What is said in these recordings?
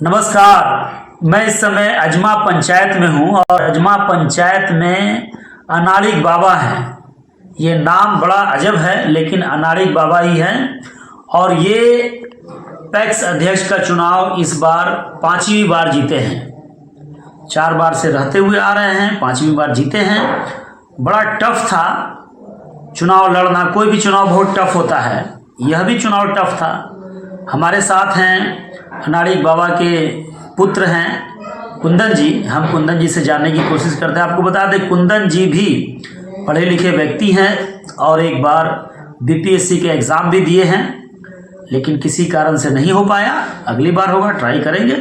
नमस्कार। मैं इस समय अजमा पंचायत में हूँ और अजमा पंचायत में अनाड़िक बाबा हैं। ये नाम बड़ा अजब है लेकिन अनाड़िक बाबा ही हैं और ये पैक्स अध्यक्ष का चुनाव इस बार 5वीं बार जीते हैं। 4 बार से रहते हुए आ रहे हैं, 5वीं बार जीते हैं। बड़ा टफ था चुनाव लड़ना, कोई भी चुनाव बहुत टफ होता है, यह भी चुनाव टफ था। हमारे साथ हैं अनाड़िक बाबा के पुत्र हैं कुंदन जी। हम कुंदन जी से जानने की कोशिश करते हैं। आपको बता दें कुंदन जी भी पढ़े लिखे व्यक्ति हैं और एक बार बीपीएससी के एग्ज़ाम भी दिए हैं लेकिन किसी कारण से नहीं हो पाया। अगली बार होगा, ट्राई करेंगे।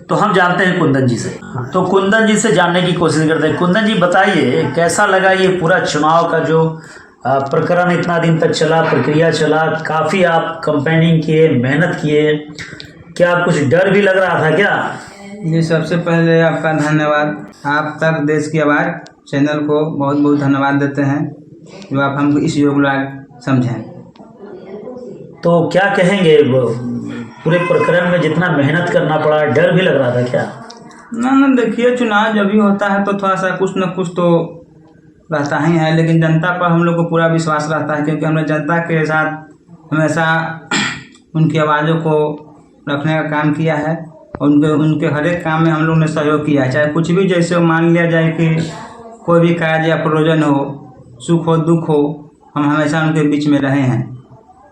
तो हम जानते हैं कुंदन जी से, तो कुंदन जी से जानने की कोशिश करते हैं। कुंदन जी बताइए, कैसा लगा ये पूरा चुनाव का जो प्रकरण इतना दिन तक चला, प्रक्रिया चला, काफ़ी आप कंपेनिंग किए, मेहनत किए, क्या कुछ डर भी लग रहा था क्या? जी, सबसे पहले आपका धन्यवाद। आप तक देश की आवाज़ चैनल को बहुत बहुत धन्यवाद देते हैं जो आप हमको इस योग लायक समझें। तो क्या कहेंगे, पूरे प्रकरण में जितना मेहनत करना पड़ा, डर भी लग रहा था क्या? ना देखिए, चुनाव जब भी होता है तो थोड़ा सा कुछ न कुछ तो रहता ही है, लेकिन जनता पर हम लोग को पूरा विश्वास रहता है क्योंकि हमने जनता के साथ हमेशा उनकी आवाज़ों को रखने का काम किया है और उनके हर एक काम में हम लोग ने सहयोग किया है। चाहे कुछ भी, जैसे मान लिया जाए कि कोई भी कार्य या प्रयोजन हो, सुख हो दुख हो, हम हमेशा उनके बीच में रहे हैं।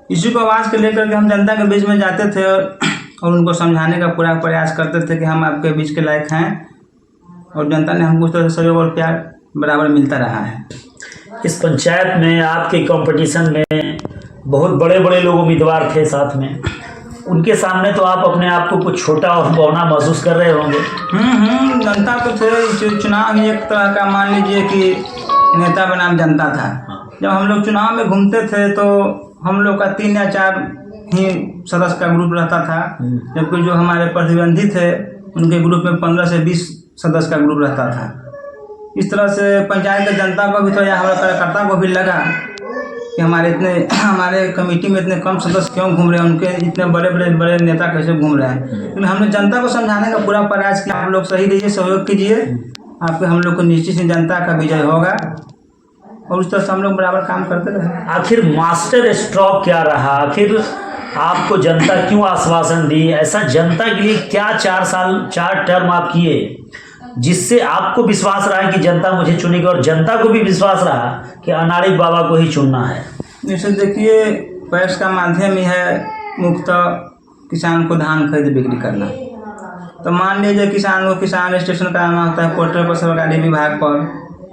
इसी को आवाज़ के लेकर के हम जनता के बीच में जाते थे और उनको समझाने का पूरा प्रयास करते थे कि हम आपके बीच के लायक हैं और जनता ने हमको उस तरह से सहयोग और प्यार बराबर मिलता रहा है। इस पंचायत में आपके कंपटीशन में बहुत बड़े बड़े लोग उम्मीदवार थे साथ में, उनके सामने तो आप अपने आप को कुछ छोटा और बौना महसूस कर रहे होंगे। जनता तो थे, चुनाव ही एक तरह का मान लीजिए कि नेता बनाम जनता था। जब हम लोग चुनाव में घूमते थे तो हम लोग का 3 या 4 ही सदस्य का ग्रुप रहता था, जबकि जो हमारे प्रतिद्वंदी थे उनके ग्रुप में 15 से 20 सदस्य का ग्रुप रहता था। इस तरह से पंचायत के जनता को भी, तो या हमारे कार्यकर्ता को भी लगा कि हमारे कमेटी में इतने कम सदस्य क्यों घूम रहे हैं, उनके इतने बड़े नेता कैसे घूम रहे हैं। लेकिन हमने जनता को समझाने का पूरा प्रयास किया, आप लोग सही रहिए, सहयोग कीजिए, आपके हम लोग को निश्चित ही जनता का विजय होगा और उस तरह से हम लोग बराबर काम करते रहे। आखिर मास्टर स्ट्रोक क्या रहा? आखिर आपको जनता क्यों आश्वासन दी? ऐसा जनता के लिए क्या 4 टर्म आप किए जिससे आपको विश्वास रहा कि जनता मुझे चुनेगी और जनता को भी विश्वास रहा कि अनाड़िक बाबा को ही चुनना है? जैसे देखिए, पैक्स का माध्यम ही है मुफ्त किसान को धान खरीद बिक्री करना। तो मान लीजिए किसान को किसान रजिस्ट्रेशन कराना होता है पोर्टल पर, सरकारी विभाग पर,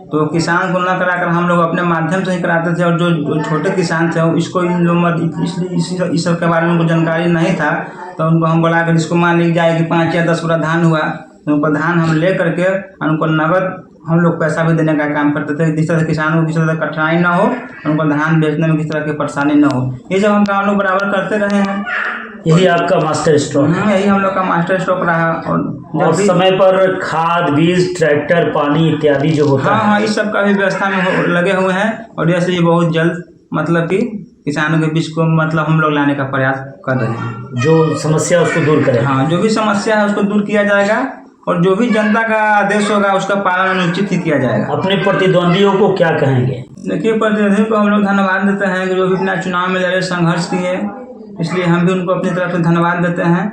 तो किसान को न कराकर हम लोग अपने माध्यम से ही कराते थे और जो छोटे किसान थे इसको इसलिए इस सब के बारे में उनको जानकारी नहीं था, तो उनको हम बोला कि इसको मान लीजिए जाए कि 5 या 10 पूरा धान हुआ, उनको धान हम ले करके उनको नगद हम लोग पैसा भी देने का काम करते थे, जिस तरह से किसानों को किसी तरह कठिनाई ना हो, उनको धान बेचने में किसी तरह की परेशानी ना हो। ये जब हम काम लोग बराबर करते रहे हैं, यही आपका मास्टर स्ट्रोक है? यही हम लोग का मास्टर स्ट्रोक रहा। और समय पर खाद, बीज, ट्रैक्टर, पानी इत्यादि जो होता है, हाँ, इस सब का भी व्यवस्था में लगे हुए हैं और जैसे ये बहुत जल्द मतलब कि किसानों के बीच को मतलब हम लोग लाने का प्रयास कर रहे हैं। जो समस्या उसको दूर करें। हाँ, जो भी समस्या है उसको दूर किया जाएगा और जो भी जनता का आदेश होगा उसका पालन निश्चित ही किया जाएगा। अपने प्रतिद्वंदियों को क्या कहेंगे? देखिए, प्रतिद्वंदियों को हम लोग धन्यवाद देते हैं कि जो भी अपना चुनाव में लड़े, संघर्ष किए, इसलिए हम भी उनको अपनी तरफ से धन्यवाद देते हैं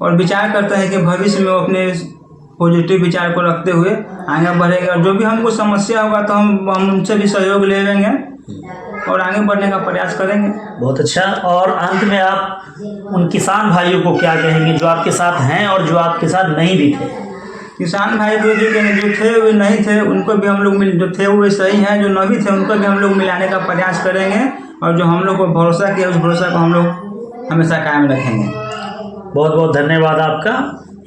और विचार करते हैं कि भविष्य में वो अपने पॉजिटिव विचार को रखते हुए आगे बढ़ेंगे और जो भी हमको समस्या होगा तो हम उनसे भी सहयोग ले लेंगे और आगे बढ़ने का प्रयास करेंगे। बहुत अच्छा। और अंत में आप उन किसान भाइयों को क्या कहेंगे जो आपके साथ हैं और जो आपके साथ नहीं भी थे? किसान भाई को जो थे वे नहीं थे उनको भी हम लोग जो थे वो सही हैं, जो नहीं थे उनको भी हम लोग मिलाने का प्रयास करेंगे और जो हम लोग को भरोसा किया उस भरोसा को हम लोग हमेशा कायम रखेंगे। बहुत बहुत धन्यवाद आपका।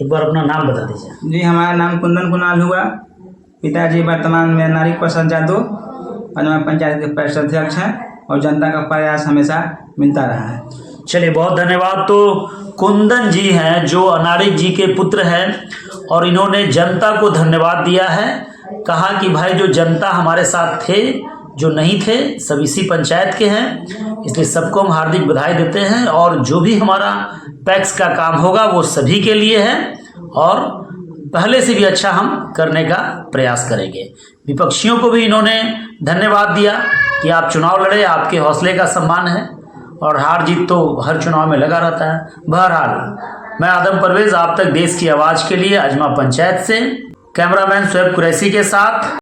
एक बार अपना नाम बता दीजिए। जी, हमारा नाम कुंदन कुणाल हुआ। पिताजी वर्तमान में अनाड़िक प्रसाद यादव अजमा पंचायत के पैक्स अध्यक्ष हैं और जनता का प्रयास हमेशा मिलता रहा है। चलिए, बहुत धन्यवाद। तो कुंदन जी हैं जो अनाड़िक जी के पुत्र हैं और इन्होंने जनता को धन्यवाद दिया है, कहा कि भाई जो जनता हमारे साथ थे जो नहीं थे सब इसी पंचायत के हैं, इसलिए सबको हम हार्दिक बधाई देते हैं। और जो भी हमारा पैक्स का काम होगा वो सभी के लिए है और पहले से भी अच्छा हम करने का प्रयास करेंगे। विपक्षियों को भी इन्होंने धन्यवाद दिया कि आप चुनाव लड़े, आपके हौसले का सम्मान है और हार जीत तो हर चुनाव में लगा रहता है। बहरहाल मैं आदम परवेज आप तक देश की आवाज़ के लिए अजमा पंचायत से कैमरामैन शोएब कुरैशी के साथ